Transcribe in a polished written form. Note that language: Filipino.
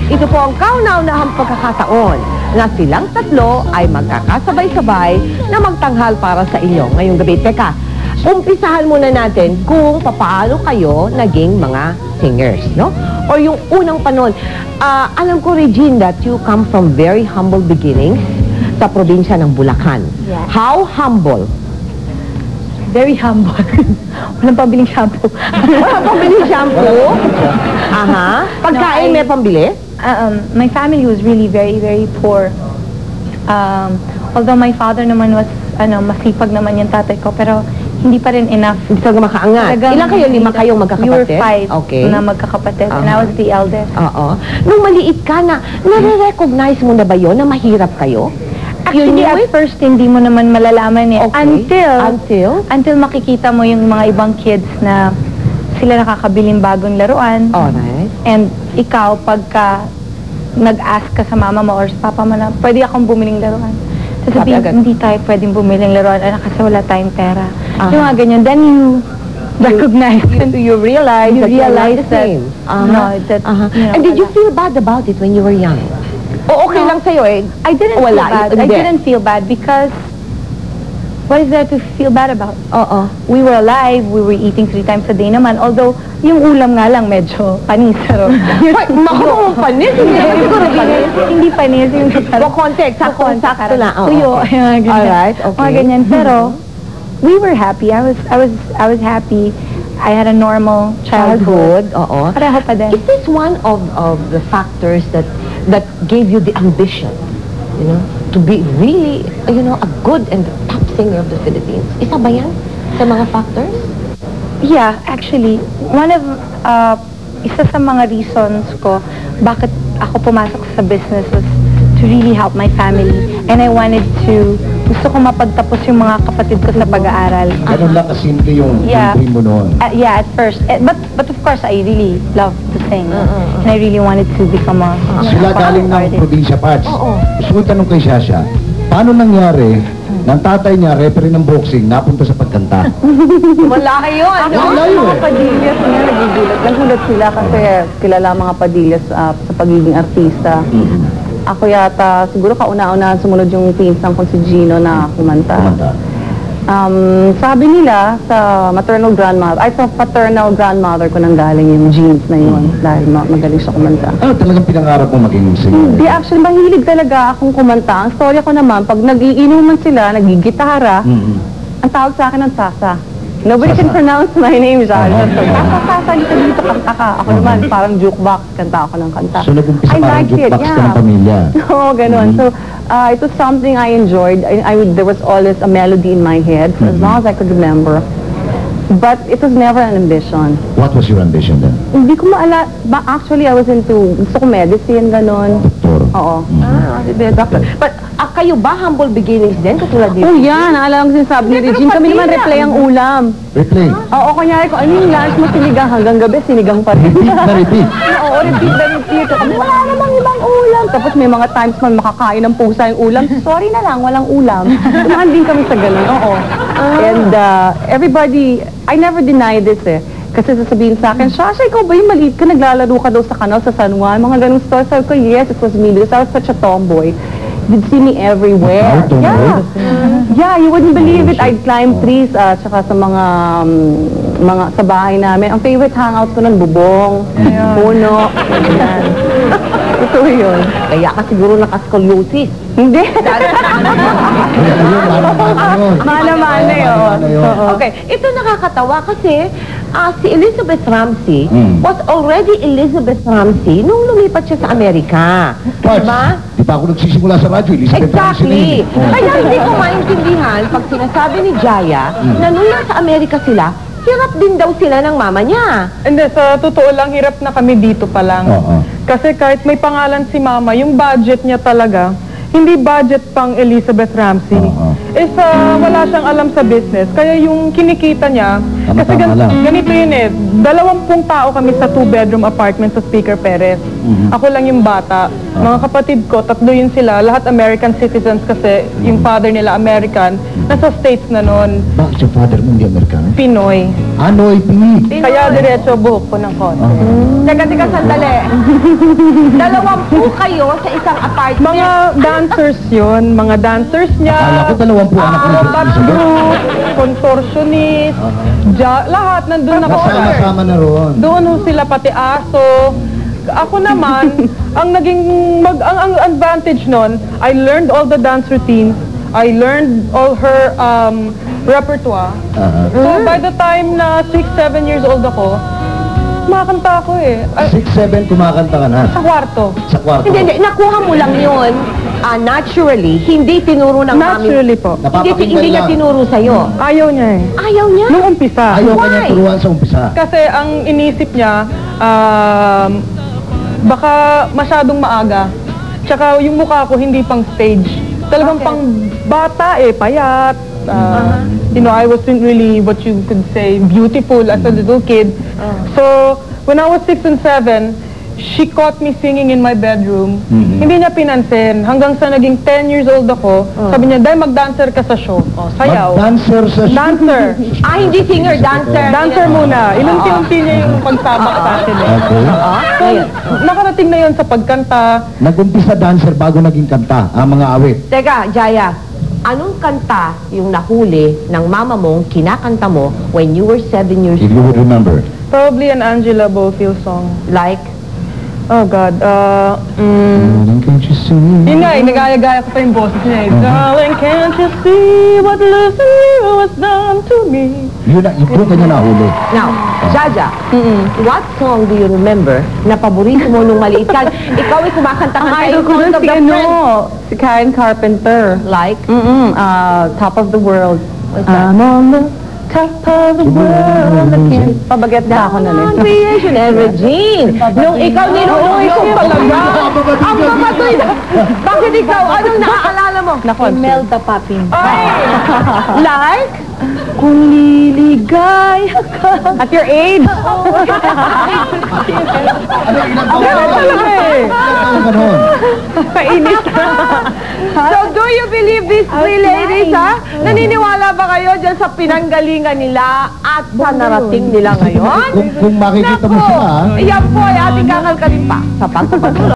ito po ang kauna-unahang pagkakataon na silang tatlo ay magkakasabay-sabay na magtanghal para sa inyo ngayong gabi. Teka, umpisahan muna natin kung paano kayo naging mga singers, no? Or yung unang panon. Alam ko, Regine, that you come from very humble beginnings sa probinsya ng Bulacan. Yeah. How humble? Very humble. Walang pambiling shampoo. Walang pambiling shampoo? Aha. Pagkain may pambili? My family was really very poor. Although my father naman was, masipag naman yung tatay ko, pero hindi pa rin enough. Hindi talaga makaangat. Ilan kayo? 5 kayong magkakapatid? We were 5 okay. na magkakapatid. And I was the eldest. Oo. Nung maliit ka na, nare-recognize mo na ba yun na mahirap kayo? Actually, at first, hindi mo naman malalaman eh. Okay. Until makikita mo yung mga ibang kids na sila nakakabiling bagong laruan. Alright. And ikaw, pagka nag-ask ka sa mama mo or sa papa mo na, pwede akong bumiling laruan. Sasabihin, hindi tayo pwedeng bumiling laruan kasi wala tayong pera. Yung mga ganyan. Then you recognize, you realize that you're not the same. No, that, And did you feel bad about it when you were young? O okay lang sa'yo eh? I didn't feel bad. I didn't feel bad because what is there to feel bad about? We were alive, we were eating 3 times a day naman. Although, yung ulam nga lang medyo panis. Makaw panis? Hindi panis. Sa context, sakto na. Tuyo. Alright, okay. Mga ganyan. Pero, we were happy. I was happy. I had a normal childhood. Pareho pa din. Is this one of the factors that gave you the ambition, to be really, a good and top singer of the Philippines? Isa ba yan sa mga factors? Yeah, actually, isa sa mga reasons ko bakit ako pumasok sa business was to really help my family. And I wanted gusto ko mapagtapos yung mga kapatid ko sa pag-aaral. Ganun lang kasimple yung dream mo noon. Yeah, at first. But of course, I really love to sing. And I really wanted to become a Sila galing ng probinsya, Pats. Gusto ko tanong kay Shasha, paano nangyari ng tatay niya, referee ng boxing, napunta sa pagkanta? Wala yun. Mga Padillas nga nagugulat. Nagulat sila kasi kilala mga Padillas sa pagiging artista. Ako yata, siguro kauna-una sumunod yung pinsang kong si Gino na kumanta. Sabi nila sa paternal grandmother ko nang galing yung genes na yun dahil magaling siya kumanta. Talagang pinangarap mo maging singer? Hindi, actually, mahilig talaga akong kumanta. Ang storya ko naman, pag nag-iinuman sila, nagigitara, ang tawag sa akin ng Sasa. Nobody can pronounce my name, John. Sasa, dito, kanta ka. Ako naman, parang jukebox, kanta ako ng kanta. So, nag-umpisa parang jukebox ka ng pamilya? Oo, ganun. So, it was something I enjoyed. There was always a melody in my head for as long as I could remember. But it was never an ambition. What was your ambition then? Hindi ko actually, I was gusto ko medicine, ganun. Doktor? Oo. Doctor. But kayo ba humble beginnings din? Katulad dito? Yan. Naalala ko sinasabi ni Regine. Kami naman replay ang ulam. Replay? Oo, kunyari ko, ano yung lunch mo sinigang hanggang gabi, sinigang pa rin. Repeat na repeat? Oo, repeat na repeat. Wala namang ibang ulam. Tapos may mga times man makakain ng pusa yung ulam. Sorry na lang, walang ulam. Tumahan din kami sa ganun, oo. And everybody, I never denied this eh. Kasi sasabihin sa akin, Shasha, ikaw ba yung maliit ka, naglalaro ka daw sa kanal sa San Juan? Mga ganung stories. Sabi ko, yes, it was me because I was such a tomboy. You'd see me everywhere. Yeah, you wouldn't believe it. I'd climb trees, tsaka sa mga sa bahay namin. Ang favorite hangout ko nun, bubong, puno, ganyan. Ito yun. Kaya ka siguro nakascoliosis. Hindi. Mana-mana yun. Okay, ito nakakatawa kasi si Elizabeth Ramsey was already Elizabeth Ramsey nung lumipat siya sa Amerika. Diba? Di ba ako nagsisimula sa radyo, Elizabeth Ramsey? Kaya hindi ko maintindihan pag sinasabi ni Jaya na nung nasa Amerika sila, hirap din daw sila ng mama niya. Hindi, sa totoo lang, hirap na kami dito pa lang. Kasi kahit may pangalan si mama, yung budget niya talaga, hindi budget pang Elizabeth Ramsey. Wala siyang alam sa business. Kaya yung kinikita niya, kasi Tama-tama lang. ganito yun eh, 20 tao kami sa 2-bedroom apartment sa Speaker Perez. Ako lang yung bata. Mga kapatid ko, 3 yun sila, lahat American citizens kasi yung father nila American, nasa States na noon, Bakit yung father mo hindi Amerikano? Pinoy. Anoy, Pinoy. Kaya diretso buhok ko ng konti. Teka, sandali. 20 kayo sa isang apartment. Mga dancers yun, mga dancers niya. Akala ko 20 anak ni Acrobat Elizabeth. group, contortionist, lahat nandun na Nasama-sama na roon. Doon ho sila pati aso. Ako naman, ang ang advantage nun, I learned all the dance routines. I learned all her repertoire. So by the time na 6-7 years old ako, kumakanta ako eh. 6-7 kumakanta ka na. Sa kwarto. Sa kwarto. Hindi, nakuha mo lang yun naturally, hindi tinuro ng Naturally po. Hindi niya tinuro sa'yo. Ayaw niya eh. Ayaw niya? Nung umpisa. Ayaw ka Why? niya turuan sa umpisa. Kasi ang inisip niya, baka masyadong maaga. Tsaka yung mukha ko hindi pang stage. Talagang pang bata eh, payat. You know, I wasn't really what you could say beautiful as a little kid. So, when I was 6 and 7, she caught me singing in my bedroom. Hindi niya pinansin. Hanggang sa naging 10 years old ako, sabi niya, dahil mag-dancer ka sa show. Sayaw. Mag-dancer sa show. Dancer. Hindi singer, dancer. Dancer muna. Inunti-unti niya yung pagsabak sa akin. Okay. So, nakarating na yun sa pagkanta. Nag-umpisa dancer bago naging kanta, ang mga awit. Teka, Jaya, anong kanta yung nahuli ng mama mong kinakanta mo when you were 7 years If you would remember. Probably an Angela Bofill song. Like? Oh God. Can't you see? Yun nga, nagaya-gaya ko pa yung boses niya. Darling, can't you see what losing you has done to me? Yun po kanya nahuli. Now, Jaja, what song do you remember na paborito mo nung maliit ka? Ikaw ay kumakanta ka sa Idol ko nun of si the si Karen Carpenter. Like? Top of the World. What's that? I'm on the top of the world. Pabagat na ako na Down nito. creation and Regine. Nung ikaw nilulong ikaw talaga. Ang babatoy na. Bakit ikaw? Anong naaalala mo? Imelda Papin. Like? Kung liligaya ka. At your age? Painis. So, do you believe these three ladies, ha? Naniniwala ba kayo dyan sa pinanggalingan nila at sa narating nila ngayon? Kung makikita mo Naku, sila, Yan po ay ating kakalkalin pa sa pagpapatuloy.